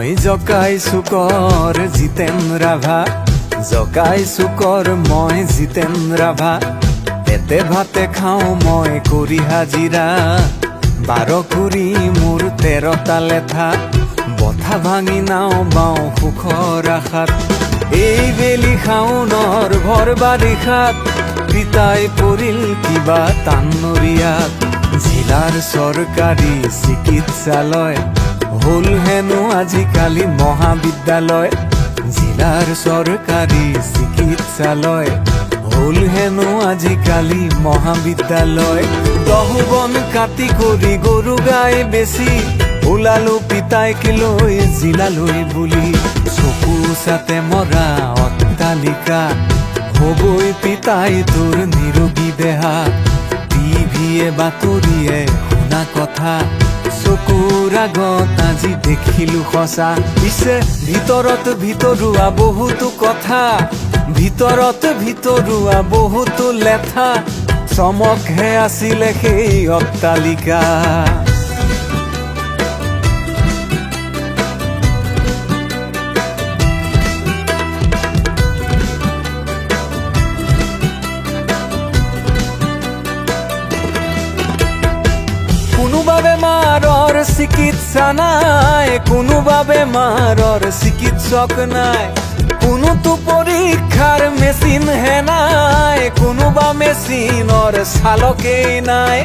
মই জকাইছো কৰ জিতেন ৰাভা, জকাইছো কৰ মই জিতেন ৰাভা। পেটে ভাতে খাওঁ মই কৰি হাজিৰা, 12 কুৰি মোৰ 13টা লেঠা। বঠা ভাঙি নাও বাওঁ সুখৰ আশাত, এই বেলি শাওনৰ ভৰ বাৰিষাত। পিতাই পৰিল কিবা টানৰীয়াত, জিলাৰ চৰকাৰী চিকিৎসালয় হ'ল হেনো আজিকালি মহাবিদ্যালয়। জিলাৰ চৰকাৰী চিকিৎসালয় হ'ল হেনো আজিকালি মহাবিদ্যালয়। 10 বন কাটি কৰি গৰু গাই বেছি, ওলালো পিতাইক লৈ জিলালৈ বুলি। চকু চাতে মৰা অট্টালিকা, হবই পিতাই তোৰ নিৰোগী দেহা। টিভিয়ে বাতৰিয়ে শুনা কথা, চকুৰ আগত আজি দেখিলো সঁচা। পিছে ভিতৰত ভিতৰুৱা বহুতো কথা, ভিতৰত ভিতৰুৱা বহুতো লেঠা। চমকহে আছিলে সেই অট্টালিকা। কোনোবা বেমাৰৰ চিকিৎসা নাই, কোনোবা বেমাৰৰ চিকিৎসক নাই। কোনোতো পৰীক্ষাৰ মেচিন হে নাই, কোনোবা মেচিনৰ চালকেই নাই।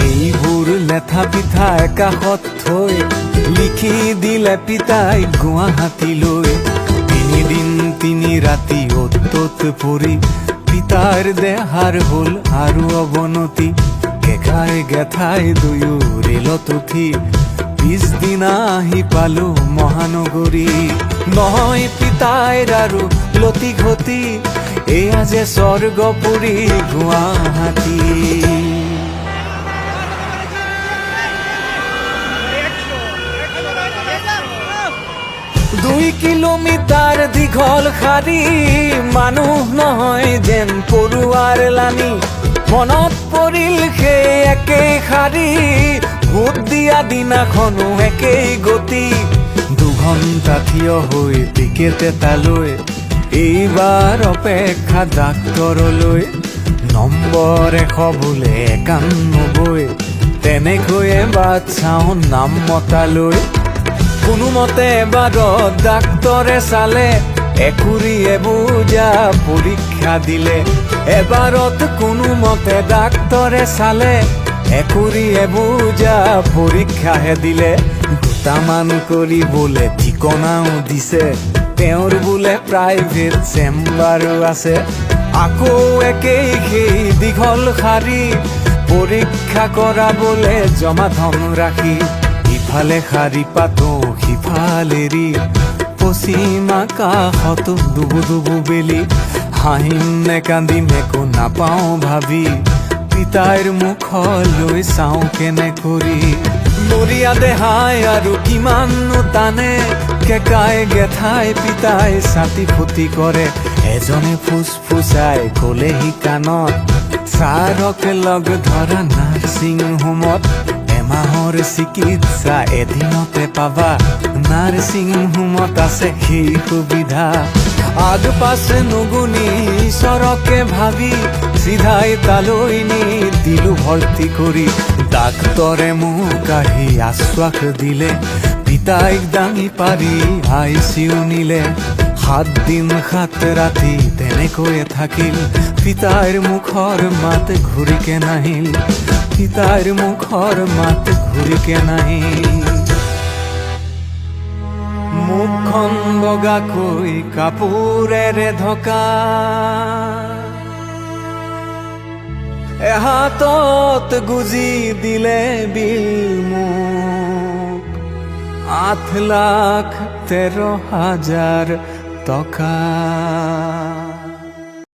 এইবোৰ লেঠা পিঠা কাষত থৈ লিখি দিলে পিতাই গুৱাহাটীলৈ। 3 দিন 3 ৰাতি অতত পৰি পিতাৰ দেহাৰ হ'ল আৰু অৱনতি। কেকাই গেঠাই দুয়ো ৰেলত উঠি পিছদিনা আহি পালো মহানগৰী। নহয় পিতাইৰ আৰু লতি ঘটি, এয়া যে স্বৰ্গপুৰী গুৱাহাটী। 2 কিলোমিটাৰ দীঘল শাৰী, মানুহ নহয় যেন পৰুৱাৰ লানি। মনত পৰিল সেই একেই শাৰী, ভোট দিয়া দিনাখনো একেই গতি। 2 ঘণ্টা থিয় হৈ টিকেট এটা লৈ, এইবাৰ অপেক্ষা ডাক্তৰলৈ। নম্বৰ 100 বোলে 91, তেনেকৈয়ে বাট চাওঁ নাম মতালৈ। কোনোমতে এবাৰত ডাক্তৰে চালে, একুৰিয়ে বুজা পৰীক্ষা দিলে। এবাৰত কোনোমতে ডাক্তৰে চালে, একুৰিয়ে বুজা পৰীক্ষাহে দিলে। দুটামান কৰি বোলে ঠিকনাও দিছে, তেওঁৰ বোলে প্ৰাইভেট চেম্বাৰো আছে। আকৌ একেই সেই দীঘল শাৰী, পৰীক্ষা কৰা বোলে জমা ধন ৰাখি। ইফালে শাৰী পাতো সিফালেৰি, পশ্চিম আকাশত ডুবু ডুবু বেলি। হাঁহিম নে কান্দিম একো নাপাওঁ ভাবি, পিতাইৰ মুখলৈ চাওঁ কেনে কৰি। নৰিয়া দেহাই আৰু কিমাননো টানে, কেকাই গেঠাই পিতাই ছাতি ফুটি কৰে। এজনে ফুচফুচাই ক'লেহি কাণত, ছাৰক লগ ধৰা নাৰ্ছিং হোমত। এমাহৰ চিকিৎসা এদিনতে পাবা, নাৰ্ছিং হোমত আছে সেই সুবিধা। আগ পাছে নুগুনি ঈশ্বৰকে ভাবি, চিধাই তালৈ নি দিলো ভৰ্তি কৰি। ডাক্তৰে মোক আহি আশ্বাস দিলে, পিতাইক দাঙি পাৰি ICU নিলে। 7 দিন 7 ৰাতি তেনেকৈয়ে থাকিল, পিতাইৰ মুখৰ মাত ঘূৰিকে নাহিল। পিতাইৰ মুখৰ মাত ঘূৰিকে নাহিল। মুখখন বগাকৈ কাপোৰেৰে ঢকা, এহাতত গুজি দিলে বিল মোক। 8,13,000 টকা।